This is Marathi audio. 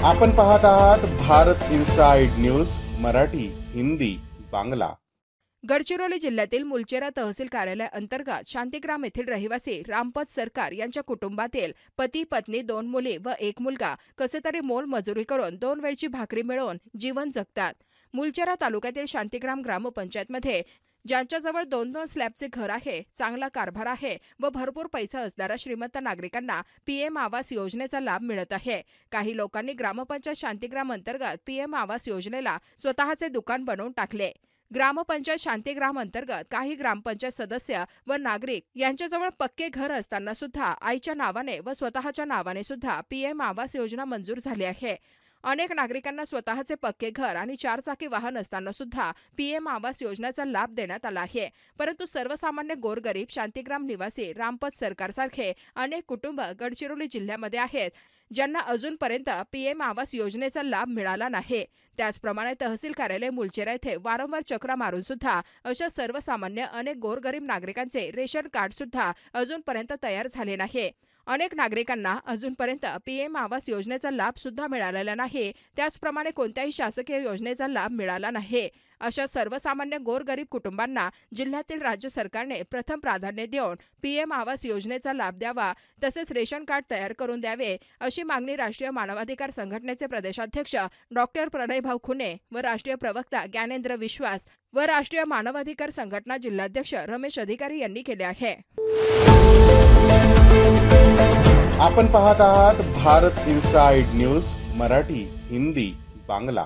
आपण पाहत आहात भारत इनसाइड न्यूज मराठी, हिंदी, बांगला। गडचिरोली जिल्ह्यातील मुलचेरा तहसील कार्यालय अंतर्गत शांतिग्राम येथील रहिवासी रामपत सरकार यांच्या कुटुंबातील पती पत्नी 2 मुली व 1 मुलगा कसे तरी मोलमजुरी करून 2 वेळची भाकरी मिळवून जीवन जगतात। मुलचेरा तालुक्यातील शांतिग्राम ग्रामपंचायतमध्ये ज्यांच्याजवळ 2-2 स्लॅबचे घर आहे, चांगला कारभार आहे व भरपूर पैसा असणाऱ्या श्रीमंत नागरिकांना पीएम आवास योजनेचा लाभ मिळत आहे। काही लोकांनी ग्रामपंचायत शांतिग्राम अंतर्गत पीएम आवास योजनेला स्वतःचे दुकान बनवून टाकले। ग्रामपंचायत शांतिग्राम अंतर्गत काही ग्रामपंचायत सदस्य व नागरिक यांच्याजवळ पक्के घर असताना सुद्धा आईच्या नावाने व स्वतःच्या नावाने सुद्धा पीएम आवास योजना मंजूर झाली आहे। अनेक नागरिकांना स्वतःचे पक्के घर आणि 4 चाकी वाहन असताना सुद्धा पीएम आवास योजनेचा लाभ देण्यात आला आहे। परंतु सर्वसामान्य गोरगरीब शांतिग्राम निवासी रामपत सरकारसारखे अनेक कुटुंब गडचिरोली जिल्ह्यामध्ये आहेत ज्यांना अजूनपर्यंत पीएम आवास योजनेचा लाभ मिळाला नाही। त्याचप्रमाणे तहसील कार्यालय मुलचेरा येथे वारंवार चक्रा मारून सुद्धा अशा सर्वसामान्य अनेक गोरगरीब नागरिकांचे रेशन कार्ड सुद्धा अजूनपर्यंत तयार झाले नाही। अनेक नागरिकांना अजूनपर्यंत पीएम आवास योजनेचा लाभ सुद्धा मिळालेला नाही। त्याचप्रमाणे कोणत्याही शासकीय योजनेचा लाभ मिळाला नाही। अशा सर्वसामान्य गोरगरीब कुटुंबांना जिल्ह्यातील राज्य सरकारने प्रथम प्राधान्य देऊन पीएम आवास योजनेचा लाभ द्यावा, तसेच रेशन कार्ड तयार करून द्यावे, अशी मागणी राष्ट्रीय मानवाधिकार संघटनेचे प्रदेशाध्यक्ष डॉक्टर प्रणयभाऊ खुने व राष्ट्रीय प्रवक्ता ज्ञानेंद्र विश्वास व राष्ट्रीय मानवाधिकार संघटना जिल्हाध्यक्ष रमेश अधिकारी यांनी केले आहे। आपण पाहत आहात भारत इनसाइड न्यूज मराठी, हिंदी, बांगला।